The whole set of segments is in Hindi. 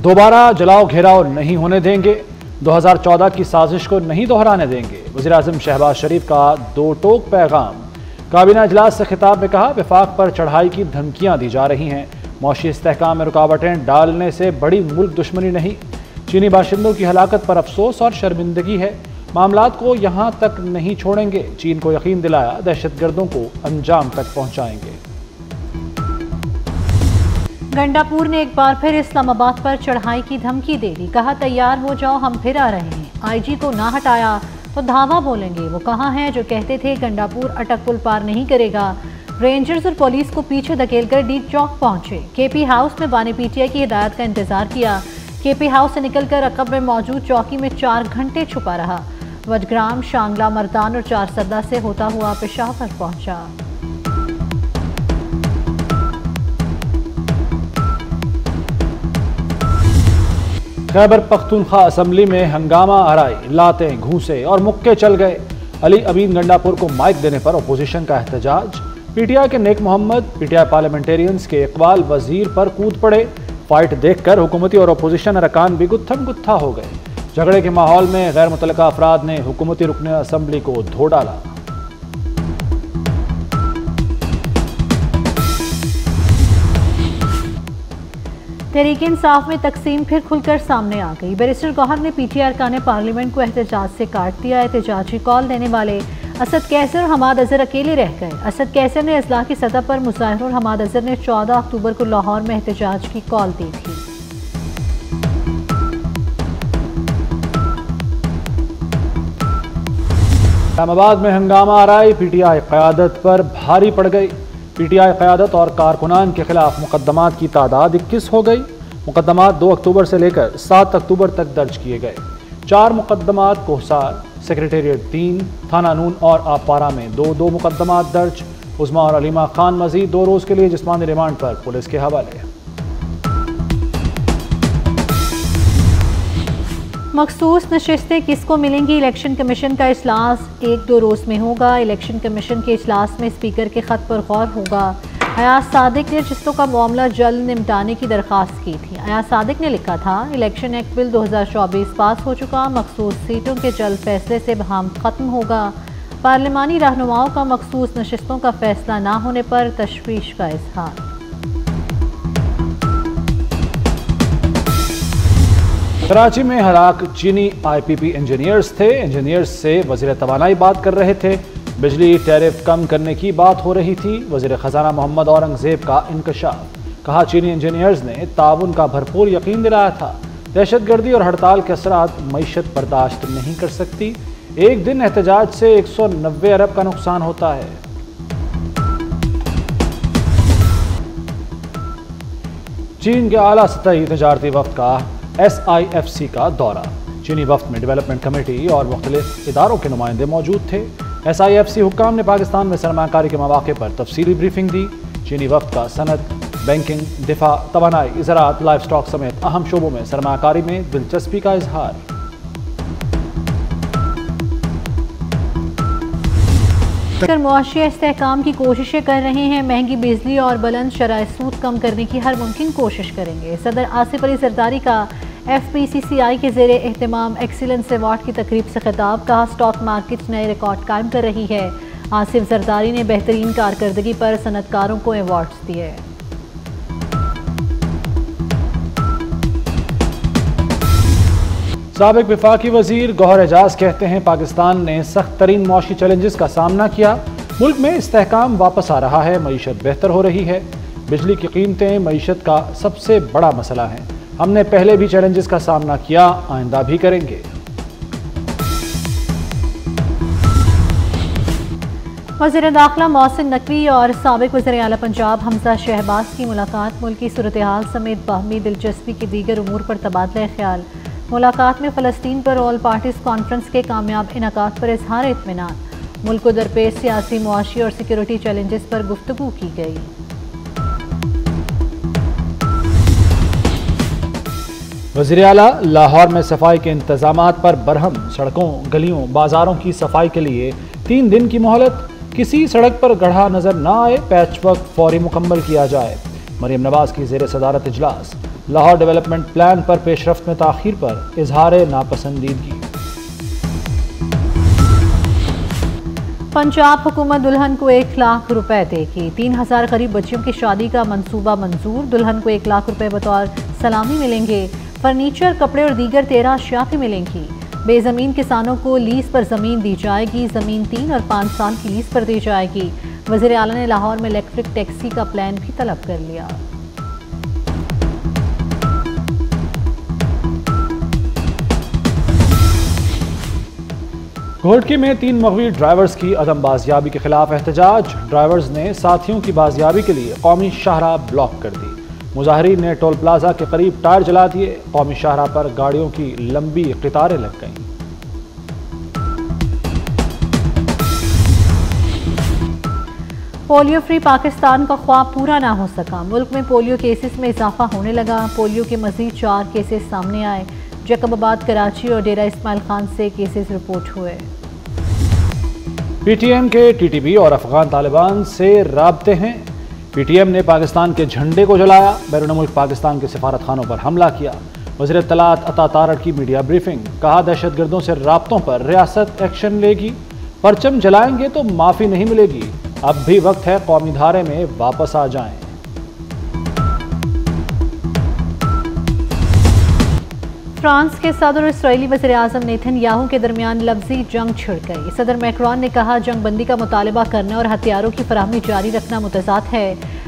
दोबारा जलाओ घेराव नहीं होने देंगे, 2014 की साजिश को नहीं दोहराने देंगे। वज़ीर-ए-आज़म शहबाज शरीफ का दो टोक पैगाम। काबीना इजलास से खिताब में कहा, वफाक पर चढ़ाई की धमकियां दी जा रही हैं, मौशी इस्तेहकाम में रुकावटें डालने से बड़ी मुल्क दुश्मनी नहीं। चीनी बाशिंदों की हलाकत पर अफसोस और शर्मिंदगी है, मामलात को यहाँ तक नहीं छोड़ेंगे। चीन को यकीन दिलाया, दहशतगर्दों को अंजाम तक पहुँचाएंगे। गंडापुर ने एक बार फिर इस्लामाबाद पर चढ़ाई की धमकी दे दी, कहा तैयार हो जाओ, हम फिर आ रहे हैं। आईजी को ना हटाया तो धावा बोलेंगे। वो कहाँ हैं जो कहते थे गंडापुर अटक पुल पार नहीं करेगा। रेंजर्स और पुलिस को पीछे धकेलकर डी चौक पहुंचे। केपी हाउस में बानी पीटीआई की हिदायत का इंतजार किया। केपी हाउस से निकलकर अकब में मौजूद चौकी में 4 घंटे छुपा रहा। वडग्राम, शांगला, मर्दान और चारसदा से होता हुआ पेशावर पहुंचा। खैबर पख्तूनख्वा असम्बली में हंगामा आराई, लातें, घूंसे और मुक्के चल गए। अली अमीन गंडापुर को माइक देने पर अपोजिशन का एहतजाज। पीटीआई के नेक मोहम्मद पीटीआई पार्लियामेंटेरियंस के इकबाल वजीर पर कूद पड़े। फाइट देखकर हुकूमती और अपोजिशन अरकान भी गुत्थम गुत्था हो गए। झगड़े के माहौल में गैर मुतल्लका अफराद ने हुकूमती रुकन असम्बली को धो डाला। तहरीक इंसाफ में तकसीम फिर खुलकर सामने आ गई। बैरिस्टर गौहर ने पीटीआई अरकान पार्लियामेंट को एहतजाज से काट दिया। एहतजाजी कॉल देने वाले असद कैसर और हमाद अजहर अकेले रह गए। असद कैसर ने अजला की सतह पर मुजाहिर और हमाद अजहर ने 14 अक्टूबर को लाहौर में एहतजाज की कॉल दी थी। इस्लामाबाद में हंगामा आराई, पीटीआई क़यादत पर भारी पड़ गई। पीटीआई क़यादत और कारकुनान के खिलाफ मुकदमात की तादाद 21 हो गई। मुकदमात 2 अक्टूबर से लेकर 7 अक्टूबर तक दर्ज किए गए। 4 मुकदमात कोहसार, सेक्रेटेरिएट 3, थाना नून और आपारा में 2 मुकदमात दर्ज। उस्मा और अलीमा खान मजीद 2 रोज़ के लिए जिस्मानी रिमांड पर पुलिस के हवाले। मखसूस नशिस्तें किसको मिलेंगी? इलेक्शन कमीशन का इजलास 1-2 रोज़ में होगा। इलेक्शन कमीशन के इजलास में स्पीकर के खत पर गौर होगा। अयाज सादिक ने नशिस्तों का मामला जल्द निपटाने की दरख्वास्त की थी। अयाज सादिक ने लिखा था, इलेक्शन एक्ट बिल 2024 पास हो चुका, मखसूस सीटों के जल्द फैसले से बहम खत्म होगा। पार्लिमानी रहनुमाओं का मखसूस नशिस्तों का फैसला ना होने पर तशवीश का इजहार। कराची में हलाक चीनी IPP इंजीनियर्स थे। इंजीनियर्स से वज़ीर तवानाई बात कर रहे थे। बिजली टैरिफ कम करने की बात हो रही थी। वज़ीर ख़जाना मोहम्मद औरंगज़ेब का इंकशाफ। कहा, चीनी इंजीनियर्स ने ताउन का भरपूर यकीन दिलाया था। दहशतगर्दी और हड़ताल के असरात मईशत बर्दाश्त नहीं कर सकती। एक दिन एहतजाज से 190 अरब का नुकसान होता है। चीन के आला सतही तजारती वफ्द का SIFC का दौरा। चीनी वफ्द में डेवलपमेंट कमेटी और मुख्तलिफ इदारों के नुमाइंदे मौजूद थे। SIFC हुक्काम ने पाकिस्तान में सरमाकारी के मौके पर तफसीली ब्रीफिंग दी। चीनी वफ्द का सनत, बैंकिंग, दिफा, तवानाई, ज़राअत, लाइफ स्टॉक समेत अहम शोबों में सरमाकारी में दिलचस्पी का इजहार। मुआशी इस्तेहकाम की कोशिशें कर रहे हैं। महंगी बिजली और बुलंद शराय सूद कम करने की हर मुमकिन कोशिश करेंगे। सदर आसिफ अली जरदारी का FPCCI के ज़ेरे एहतमाम एक्सीलेंस अवार्ड की तकरीब से खिताब। कहा, स्टॉक मार्केट नए रिकॉर्ड कायम कर रही है। आसिफ जरदारी ने बेहतरीन कारकर्दगी पर सनतकारों को अवार्ड्स दिए। साबिक वफाकी वजीर गौहर एजाज कहते हैं, पाकिस्तान ने सख्त तरीन मौशी चैलेंजेस का सामना किया। मुल्क में इस्तेहकाम वापस आ रहा है, मईशत बेहतर हो रही है। बिजली की कीमतें मईशत का सबसे बड़ा मसला है। हमने पहले भी चैलेंजेस का सामना किया, आइंदा भी करेंगे। वज़ीर दाखिला मोहसिन नकवी और साबिक वज़ीर आला पंजाब हमजा शहबाज की मुलाकात। मुल्क की सूरत हाल समेत बाहमी दिलचस्पी के दीगर उमूर पर तबादला ख्याल। मुलाकात में फ़लस्तीन पर ऑल पार्टीज कॉन्फ्रेंस के कामयाब इनकाद पर इजहार इत्मीनान। मुल्क को दरपेश सियासी, मुआशी और सिक्योरिटी चैलेंजेस पर गुफ्तगू की गई। वज़ीर आला लाहौर में सफाई के इंतजामात पर बरहम। सड़कों, गलियों, बाजारों की सफाई के लिए 3 दिन की मोहलत। किसी सड़क पर गड्ढा नजर न आए, पैच वर्क फौरी मुकम्मल किया जाए। मरियम नवाज की ज़ेर सदारत इजलास। लाहौर डेवलपमेंट प्लान पर पेशरफ्त में ताखीर पर इजहार नापसंदीदगी। पंजाब हुकूमत दुल्हन को 1 लाख रुपए देगी। 3000 गरीब बच्चियों की शादी का मंसूबा मंजूर। दुल्हन को 1 लाख रुपए बतौर सलामी मिलेंगे। फर्नीचर, कपड़े और दीगर 13 अशिया भी मिलेंगी। बेजमीन किसानों को लीज पर ज़मीन दी जाएगी। ज़मीन 3 और 5 साल की लीज पर दी जाएगी। वज़ीर आला ने लाहौर में इलेक्ट्रिक टैक्सी का प्लान भी तलब कर लिया। घोटकी में 3 मगवी ड्राइवर्स की अदम बाजियाबी के खिलाफ एहतजाज। ड्राइवर्स ने साथियों की बाजियाबी के लिए कौमी शाहराह ब्लॉक कर दी। मुजाहिरीन ने टोल प्लाजा के करीब टायर जला दिए। कौमी शाहराह पर गाड़ियों की लंबी कतारें लग गईं। पोलियो फ्री पाकिस्तान का ख्वाब पूरा ना हो सका। मुल्क में पोलियो केसेस में इजाफा होने लगा। पोलियो के मजीद 4 केसेस सामने आए। जैकबाबाद, कराची और डेरा इस्माइल खान से केसेस रिपोर्ट हुए। पीटीएम के टीटीपी और अफगान तालिबान से राब्ते हैं। पीटीएम ने पाकिस्तान के झंडे को जलाया। बैरून मुल्क पाकिस्तान के सफारत खानों पर हमला किया। वज़ीर इत्तलात अता तारड़ की मीडिया ब्रीफिंग। कहा, दहशतगर्दों से राब्तों पर रियासत एक्शन लेगी। परचम जलाएंगे तो माफ़ी नहीं मिलेगी। अब भी वक्त है कौमी धारे में वापस आ जाएं। फ्रांस के सदर और इसराइली वज़ीर-ए-आज़म नेतन्याहू के दरमियान लफ्जी जंग छिड़ गई। सदर मैक्रोन ने कहा, जंग बंदी का मुतालबा करना और हथियारों की फराहमी जारी रखना मुतज़ाद है।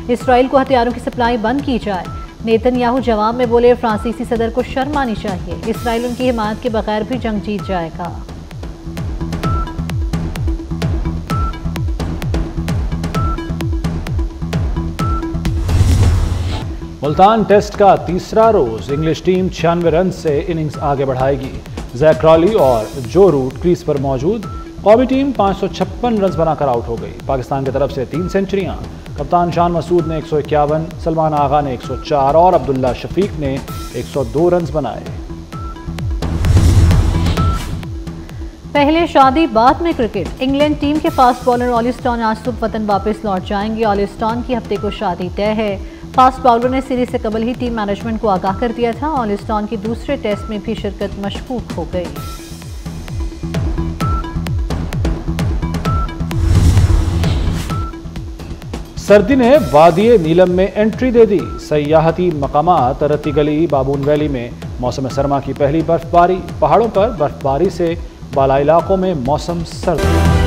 इसराइल को हथियारों की सप्लाई बंद की जाए। नेतन्याहू जवाब में बोले, फ्रांसीसी सदर को शर्म आनी चाहिए। इसराइल उनकी हिमायत के बगैर भी जंग जीत जाएगा। मुल्तान टेस्ट का तीसरा रोज इंग्लिश टीम 96 रन से इनिंग्स आगे बढ़ाएगी। जैक क्रॉली और जो रूट क्रीज पर मौजूद। कौमी टीम 556 रन बनाकर आउट हो गई। पाकिस्तान की तरफ से 3 सेंचुरियां। कप्तान शान मसूद ने 151, सलमान आगा ने 104 और अब्दुल्ला शफीक ने 102 रन बनाए। पहले शादी बाद में क्रिकेट। इंग्लैंड टीम के फास्ट बॉलर ऑली स्टोन आज सुबह वतन वापस लौट जाएंगे। ऑली स्टोन की हफ्ते को शादी तय है। फास्ट बॉलर ने सीरीज से कबल ही टीम मैनेजमेंट को आगाह कर दिया था। ऑली स्टोन की दूसरे टेस्ट में भी शिरकत मशकूक हो गई। सर्दी ने वादी नीलम में एंट्री दे दी। सयाहती मकामात रत्ती गली, बाबून वैली में मौसम सरमा की पहली बर्फबारी। पहाड़ों पर बर्फबारी से बाला इलाकों में मौसम सर्द।